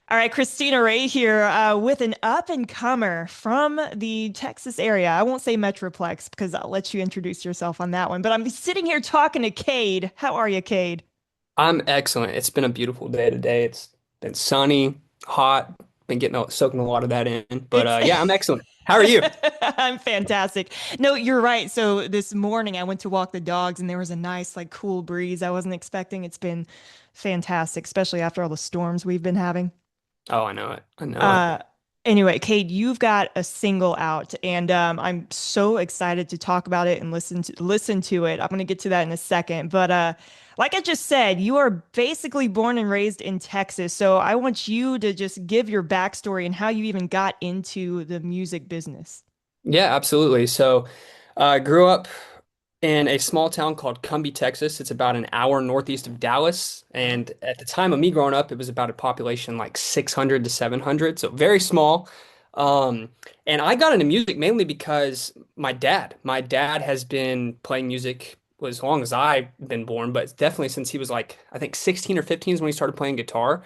All right, Christina Ray here with an up and comer from the Texas area. I won't say Metroplex because I'll let you introduce yourself on that one. But I'm sitting here talking to Cade. How are you, Cade? I'm excellent. It's been a beautiful day today. It's been sunny, hot, been soaking a lot of that in. But It's yeah, I'm excellent. How are you? I'm fantastic. No, you're right. So this morning I went to walk the dogs and there was a nice, like, cool breeze I wasn't expecting. It's been fantastic, especially after all the storms we've been having. Oh, I know it. I know it. Uh, anyway, Kate, you've got a single out, and I'm so excited to talk about it and listen to it. I'm gonna get to that in a second, but like I just said, you are basically born and raised in Texas, so I want you to just give your backstory and how you even got into the music business. Yeah, absolutely. So, I grew up in a small town called Cumbie, Texas. It's about an hour northeast of Dallas. And at the time of me growing up, it was about a population like 600 to 700, so very small. Um, and I got into music mainly because my dad has been playing music as long as I've been born, but definitely since he was like, I think 16 or 15 is when he started playing guitar.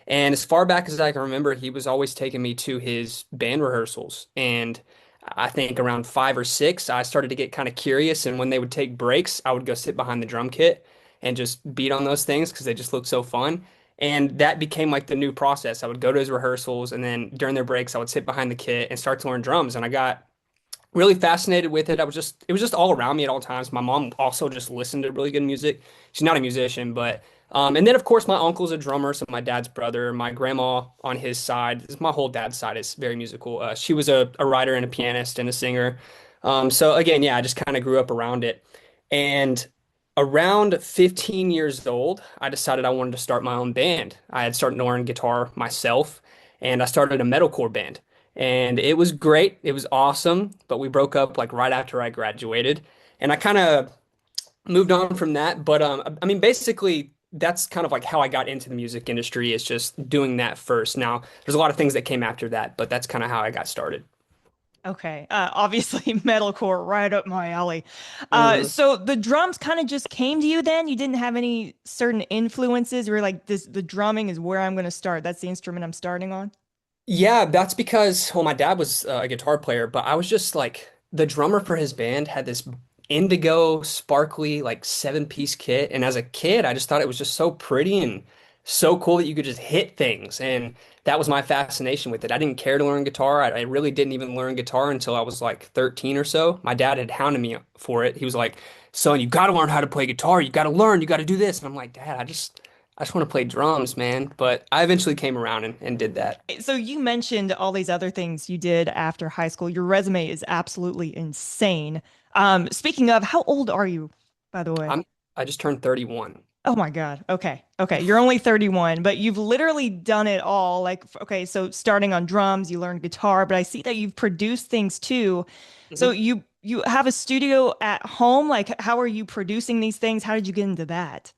And as far back as I can remember, he was always taking me to his band rehearsals. And I think around 5 or 6, I started to get kind of curious. And when they would take breaks, I would go sit behind the drum kit and just beat on those things because they just looked so fun. And that became like the new process. I would go to his rehearsals, and then during their breaks, I would sit behind the kit and start to learn drums. And I got really fascinated with it. It was just all around me at all times. My mom also just listened to really good music. She's not a musician, but and then of course my uncle's a drummer, so my dad's brother, my grandma on his side, my whole dad's side is very musical. She was a writer and a pianist and a singer. So again, yeah, I just kind of grew up around it. And around 15 years old, I decided I wanted to start my own band. I had started to learn guitar myself, and I started a metalcore band. And it was great. It was awesome, but we broke up like right after I graduated. And I kind of moved on from that. But I mean, basically, that's kind of like how I got into the music industry is just doing that first. Now, there's a lot of things that came after that, but that's kind of how I got started. Okay, obviously metalcore right up my alley. Mhm. So the drums kind of just came to you then? You didn't have any certain influences? You were like, this, the drumming is where I'm going to start. That's the instrument I'm starting on. Yeah, that's because, well, my dad was a guitar player, but I was just like the drummer for his band had this indigo, sparkly, like 7 piece kit. And as a kid, I just thought it was just so pretty and so cool that you could just hit things. And that was my fascination with it. I didn't care to learn guitar. I really didn't even learn guitar until I was like 13 or so. My dad had hounded me for it. He was like, son, you got to learn how to play guitar. You got to learn. You got to do this. And I'm like, Dad, I just want to play drums, man. But I eventually came around and did that. So you mentioned all these other things you did after high school. Your resume is absolutely insane. Speaking of, how old are you, by the way? I just turned 31. Oh my God. Okay. Okay. You're only 31, but you've literally done it all. Like, okay, so starting on drums, you learned guitar, but I see that you've produced things too. So Mhm. you have a studio at home. Like, how are you producing these things? How did you get into that?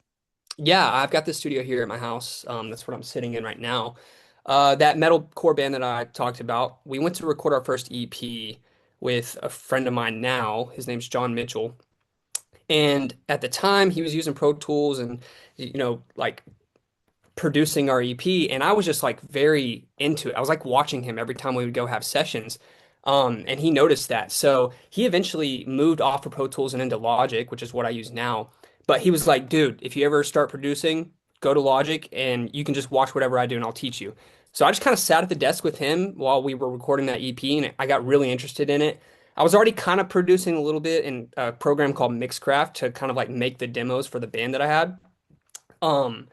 Yeah, I've got this studio here at my house. That's what I'm sitting in right now. That metal core band that I talked about, we went to record our first EP with a friend of mine now. His name's John Mitchell. And at the time, he was using Pro Tools and, like producing our EP, and I was just like very into it. I was like watching him every time we would go have sessions. And he noticed that. So he eventually moved off of Pro Tools and into Logic, which is what I use now. But he was like, dude, if you ever start producing, go to Logic and you can just watch whatever I do and I'll teach you. So I just kind of sat at the desk with him while we were recording that EP and I got really interested in it. I was already kind of producing a little bit in a program called Mixcraft to kind of like make the demos for the band that I had. Um,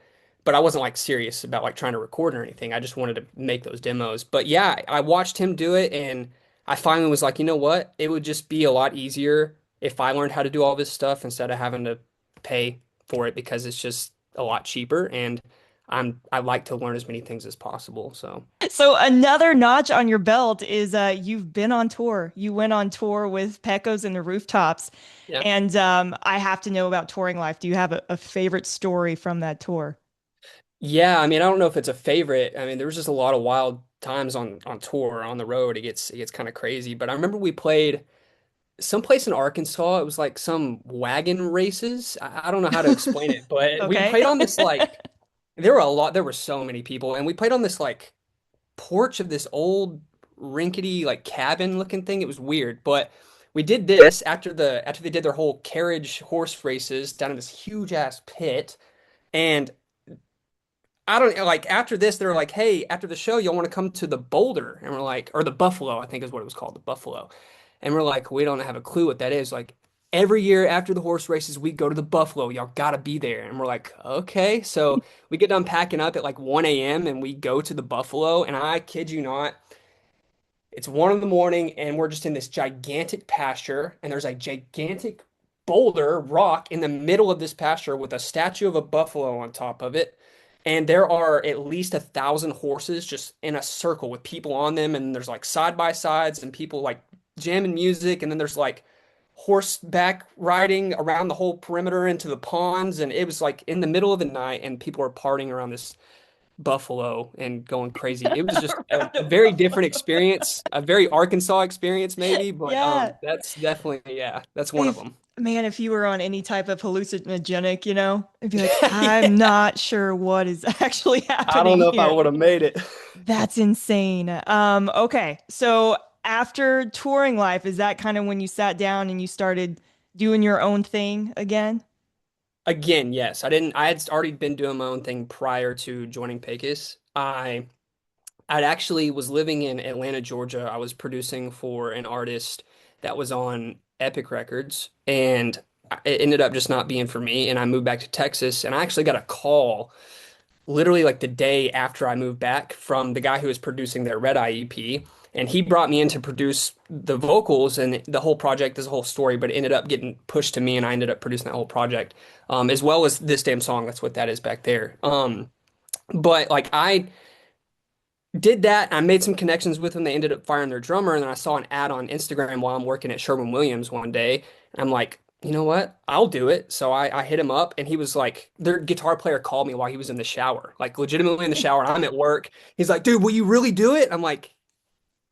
but I wasn't like serious about like trying to record or anything. I just wanted to make those demos. But yeah, I watched him do it and I finally was like, you know what? It would just be a lot easier if I learned how to do all this stuff instead of having to pay for it because it's just a lot cheaper and I like to learn as many things as possible. So So another notch on your belt is you've been on tour. You went on tour with Pecos and the Rooftops. yeah. And I have to know about touring life. Do you have a favorite story from that tour? Yeah, I mean, I don't know if it's a favorite. I mean, there was just a lot of wild times on tour, on the road. It gets kind of crazy. But I remember we played someplace in Arkansas. It was like some wagon races. I don't know how to explain it, but we Okay. played on this like there were so many people, and we played on this like porch of this old rinkety like cabin looking thing. It was weird, but we did this after they did their whole carriage horse races down in this huge ass pit. And I don't like after this, they're like, hey, after the show, y'all want to come to the Boulder? And we're like, or the Buffalo, I think is what it was called, the Buffalo. And we're like, we don't have a clue what that is. Like every year after the horse races, we go to the Buffalo. Y'all gotta be there. And we're like, okay. So we get done packing up at like 1 a.m. and we go to the Buffalo. And I kid you not, it's 1 in the morning, and we're just in this gigantic pasture, and there's a gigantic boulder rock in the middle of this pasture with a statue of a buffalo on top of it. And there are at least 1,000 horses just in a circle with people on them, and there's like side by sides and people like jamming music, and then there's like horseback riding around the whole perimeter into the ponds, and it was like in the middle of the night, and people are partying around this Buffalo and going crazy. It was just Around a a very buffalo. different experience, a very Arkansas experience maybe, but Yeah. that's definitely yeah, that's one of If them. man, if you were on any type of hallucinogenic, it'd be like, I'm not sure what is actually I don't happening know if I here. would have made it. That's insane. Okay. So after touring life, is that kind of when you sat down and you started doing your own thing again? Again, yes. I had already been doing my own thing prior to joining Pecos. I actually was living in Atlanta, Georgia. I was producing for an artist that was on Epic Records, and it ended up just not being for me. And I moved back to Texas, and I actually got a call literally like the day after I moved back from the guy who was producing their Red Eye EP. And he brought me in to produce the vocals and the whole project, this whole story, but it ended up getting pushed to me, and I ended up producing that whole project, as well as this damn song. That's what that is back there. But like I did that. I made some connections with them. They ended up firing their drummer, and then I saw an ad on Instagram while I'm working at Sherwin-Williams one day. And I'm like, you know what? I'll do it. So I hit him up, and he was like, their guitar player called me while he was in the shower, like legitimately in the shower, and I'm at work. He's like, dude, will you really do it? I'm like,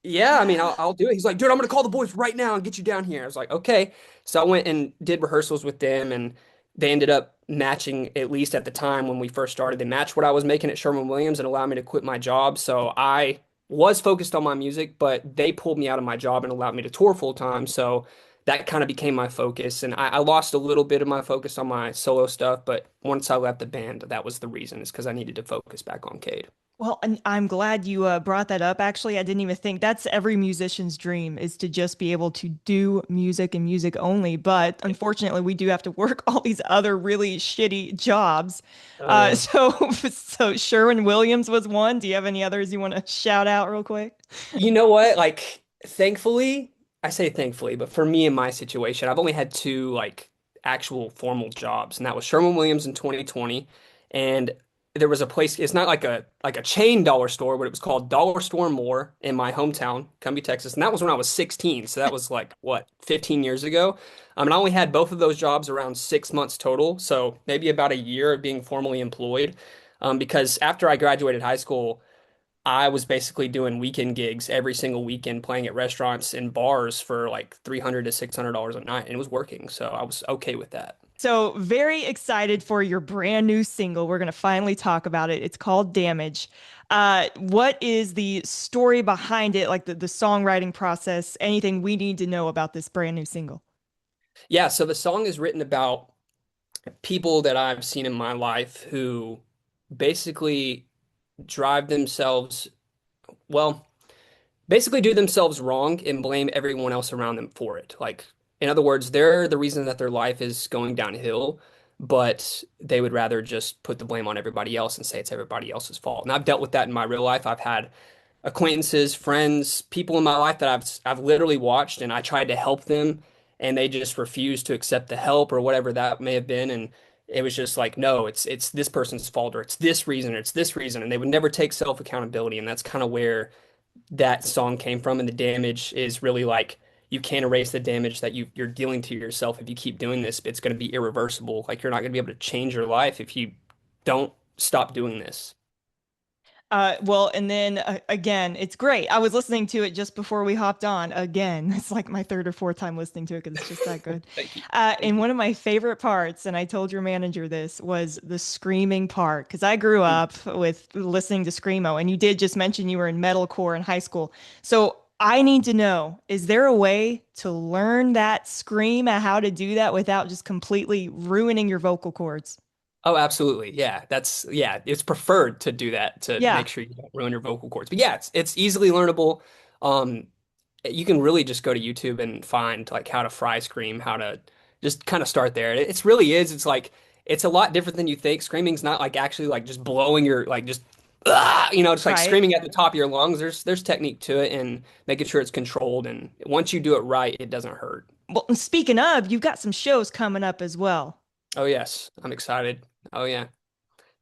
yeah, I mean, Yeah. I'll do it. He's like, dude, I'm gonna call the boys right now and get you down here. I was like, okay. So I went and did rehearsals with them, and they ended up matching, at least at the time when we first started, they matched what I was making at Sherwin-Williams and allowed me to quit my job. So I was focused on my music, but they pulled me out of my job and allowed me to tour full time. So that kind of became my focus. And I lost a little bit of my focus on my solo stuff, but once I left the band, that was the reason, is because I needed to focus back on Cade. Well, and I'm glad you brought that up. Actually, I didn't even think that's every musician's dream is to just be able to do music and music only. But unfortunately, we do have to work all these other really shitty jobs. Oh yeah. So Sherwin Williams was one. Do you have any others you want to shout out real quick? You know what? Like, thankfully, I say thankfully, but for me in my situation, I've only had two like actual formal jobs, and that was Sherwin-Williams in 2020, and there was a place. It's not like a chain dollar store, but it was called Dollar Store More in my hometown, Cumbie, Texas, and that was when I was 16. So that was like what, 15 years ago. And I only had both of those jobs around 6 months total, so maybe about a year of being formally employed. Because after I graduated high school, I was basically doing weekend gigs every single weekend, playing at restaurants and bars for like $300 to $600 a night, and it was working. So I was okay with that. So very excited for your brand new single. We're going to finally talk about it. It's called Damage. What is the story behind it, like the songwriting process, anything we need to know about this brand new single? Yeah, so the song is written about people that I've seen in my life who basically drive themselves, well, basically do themselves wrong and blame everyone else around them for it. Like, in other words, they're the reason that their life is going downhill, but they would rather just put the blame on everybody else and say it's everybody else's fault. And I've dealt with that in my real life. I've had acquaintances, friends, people in my life that I've literally watched, and I tried to help them, and they just refused to accept the help or whatever that may have been. And it was just like, no, it's this person's fault, or it's this reason, or it's this reason, and they would never take self accountability. And that's kind of where that song came from. And the damage is really like, you can't erase the damage that you're dealing to yourself. If you keep doing this, it's going to be irreversible. Like, you're not going to be able to change your life if you don't stop doing this. Well, and then again, it's great. I was listening to it just before we hopped on. Again, it's like my third or fourth time listening to it because it's just that good. Thank you. Thank And you. one of my favorite parts, and I told your manager this, was the screaming part because I grew Mm. up with listening to screamo, and you did just mention you were in metalcore in high school. So I need to know, is there a way to learn that scream and how to do that without just completely ruining your vocal cords? Oh, absolutely. Yeah. Yeah, it's preferred to do that to Yeah, make sure you don't ruin your vocal cords. But yeah, it's easily learnable. Um, you can really just go to YouTube and find like how to fry scream, how to just kind of start there. It's really is. It's like it's a lot different than you think. Screaming's not like actually like just blowing your like just just like right. screaming at the top of your lungs. There's technique to it and making sure it's controlled. And once you do it right, it doesn't hurt. Well, and speaking of, you've got some shows coming up as well. Oh yes, I'm excited. Oh yeah.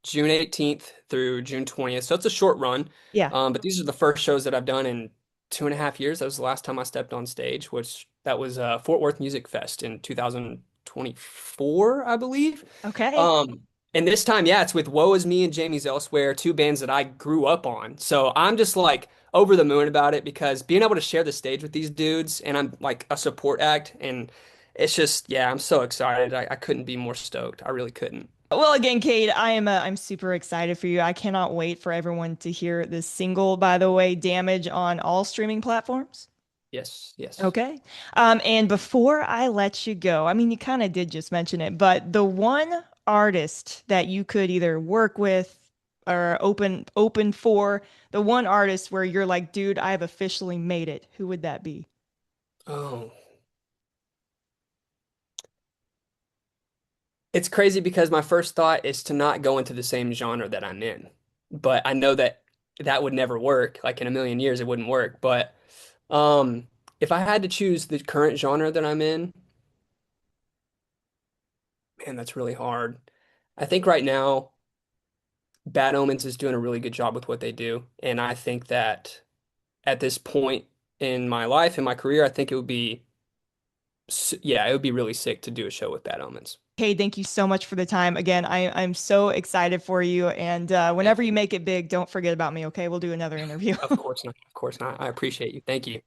June 18th through June 20th. So it's a short run. Yeah. But these are the first shows that I've done in 2.5 years. That was the last time I stepped on stage, which that was Fort Worth Music Fest in 2024, I believe. Okay. Um, and this time, yeah, it's with Woe Is Me and Jamie's Elsewhere, two bands that I grew up on. So I'm just like over the moon about it because being able to share the stage with these dudes and I'm like a support act and it's just, yeah, I'm so excited. I couldn't be more stoked. I really couldn't. Well, again, Kate, I'm super excited for you. I cannot wait for everyone to hear this single, by the way, Damage on all streaming platforms. Yes, yes. Okay. And before I let you go, I mean, you kind of did just mention it, but the one artist that you could either work with or open for, the one artist where you're like, dude, I've officially made it. Who would that be? Oh, it's crazy because my first thought is to not go into the same genre that I'm in. But I know that that would never work. Like in a million years, it wouldn't work. But um, if I had to choose the current genre that I'm in, man, that's really hard. I think right now, Bad Omens is doing a really good job with what they do. And I think that at this point in my life, in my career, I think it would be, yeah, it would be really sick to do a show with Bad Omens. Hey, thank you so much for the time. Again, I'm so excited for you. And Thank whenever you you. make it big, don't forget about me, okay? We'll do another interview. Of course not. Of course not. I appreciate you. Thank you.